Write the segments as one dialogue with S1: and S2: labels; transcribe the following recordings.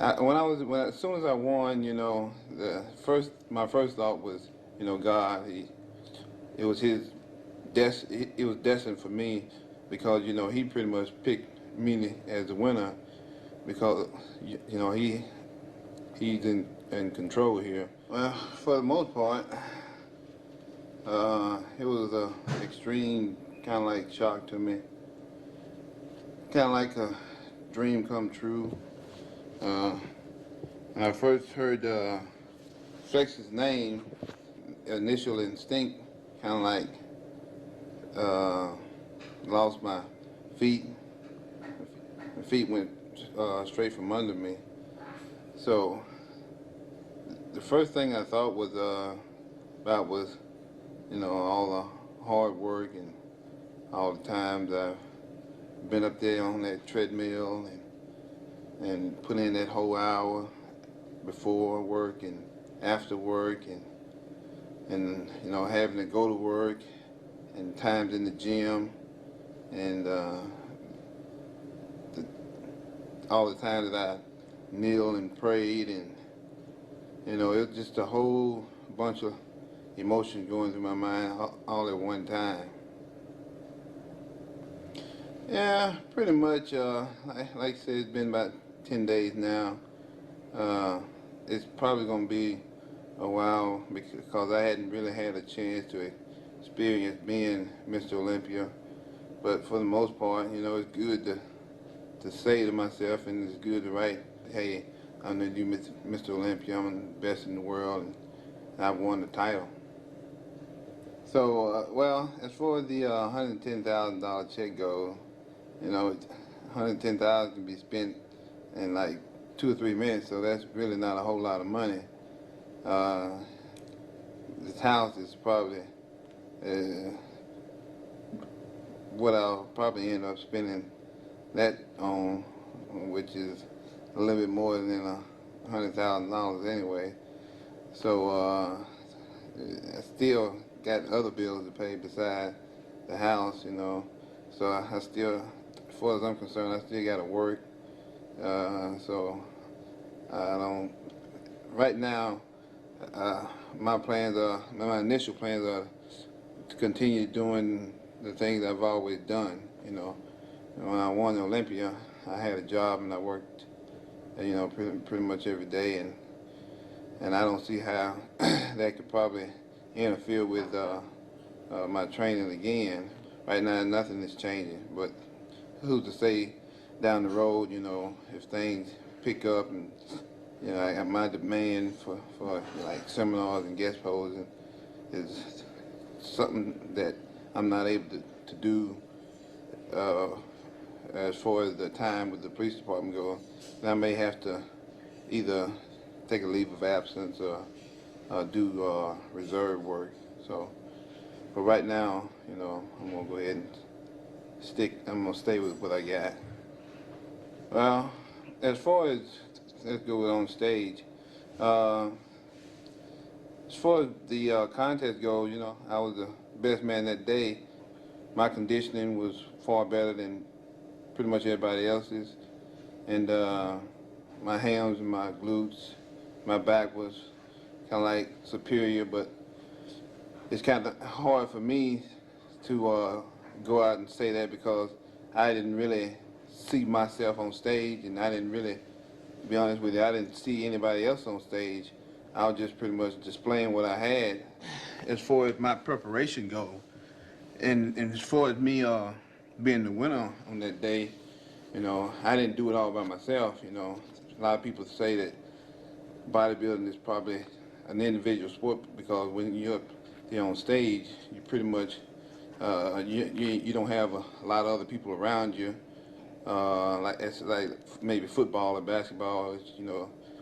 S1: As soon as I won, my first thought was, God. It was it was destined for me because he pretty much picked me as the winner because he's in control here. Well, for the most part, it was a extreme kind of like shock to me, kind of like a dream come true. Uh, when I first heard Flex's name, initial instinct, kind of like uh, lost my feet. My feet went straight from under me. So the first thing I thought was about was, all the hard work and all the times I've been up there on that treadmill and put in that whole hour before work and after work and having to go to work and times in the gym and all the times that I kneeled and prayed and it was just a whole bunch of emotions going through my mind all at one time. Yeah, pretty much. Like I said, it's been about 10 days now. It's probably going to be a while because I hadn't really had a chance to experience being Mr. Olympia. But for the most part, it's good to say to myself, and it's good to write, hey, I'm the new Mr. Olympia, I'm the best in the world, and I've won the title. So, well, as far as the $110,000 check goes, 110,000 can be spent in like 2 or 3 minutes, so that's really not a whole lot of money. This house is probably what I'll probably end up spending that on, which is a little bit more than $100,000 anyway. So I still got other bills to pay besides the house, So I still, as far as I'm concerned, I still got to work. So I don't. Right now, my initial plans are to continue doing the things I've always done. When I won the Olympia, I had a job and I worked, pretty much every day, and I don't see how that could probably interfere with my training again. Right now, nothing is changing, but who's to say down the road, if things pick up and, I got my demand for like seminars and guest posing is something that I'm not able to do as far as the time with the police department goes. I may have to either take a leave of absence or do reserve work. So, but right now, I'm gonna go ahead and I'm gonna stay with what I got. Well, as far as let's go on stage. As far as the contest goes, I was the best man that day. My conditioning was far better than pretty much everybody else's, and my hams and my glutes, my back was kind of like superior, but it's kind of hard for me to go out and say that because I didn't really see myself on stage, and I didn't really, to be honest with you, I didn't see anybody else on stage. I was just pretty much displaying what I had. As far as my preparation goes, and as far as me being the winner on that day, I didn't do it all by myself. A lot of people say that bodybuilding is probably an individual sport because when you're up there on stage, you pretty much you don't have a lot of other people around you. Like it's like maybe football or basketball,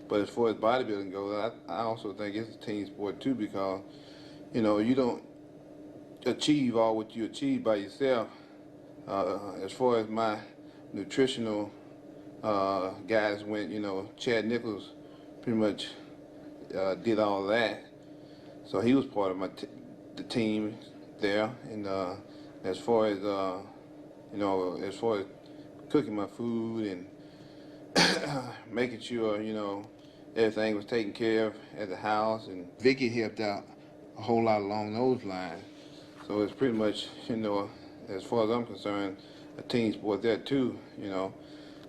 S1: But as far as bodybuilding goes, I also think it's a team sport too because, you don't achieve all what you achieve by yourself. As far as my nutritional guys went, Chad Nichols pretty much did all of that. So he was part of the team there. And as far as, as far as cooking my food and making sure, you know, everything was taken care of at the house, and Vickey helped out a whole lot along those lines. So it's pretty much, you know, as far as I'm concerned, a team sport there too, you know.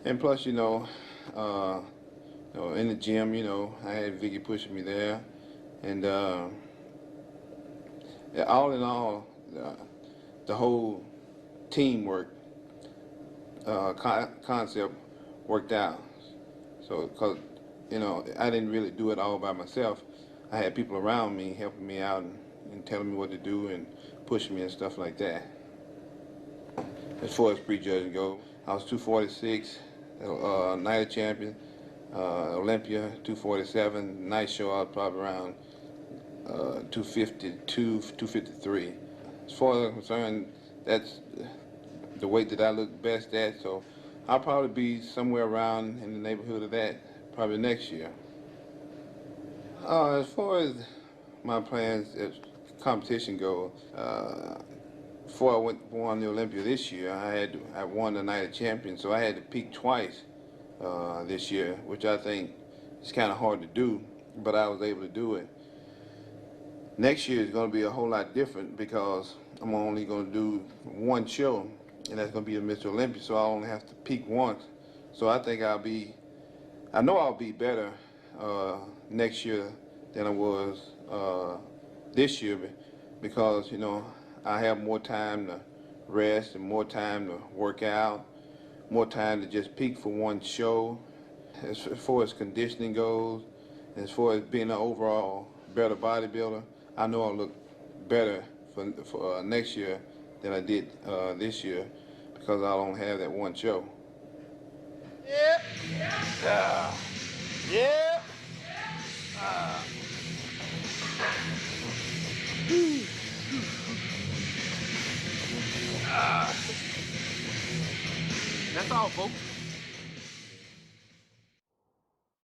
S1: And plus, in the gym, you know, I had Vickey pushing me there, and yeah, all in all, the whole teamwork concept worked out. So, because, you know, I didn't really do it all by myself. I had people around me helping me out and telling me what to do and pushing me and stuff like that. As far as prejudging go, I was 246, night of champion, Olympia 247. Night show I was probably around 252, 253. As far as I'm concerned, that's the weight that I look best at, so I'll probably be somewhere around in the neighborhood of that probably next year. As far as my plans as competition goes, before I won the Olympia this year, I won the night of champions, so I had to peak twice this year, which I think is kind of hard to do, but I was able to do it. Next year is going to be a whole lot different because I'm only going to do one show, and that's going to be the Mr. Olympia, so I only have to peak once. So I think I know I'll be better next year than I was this year because, you know, I have more time to rest and more time to work out, more time to just peak for one show. As far as conditioning goes, as far as being an overall better bodybuilder, I know I'll look better for next year than I did this year because I'll only have that one show.
S2: Yeah. Yeah. Yeah. That's all, folks.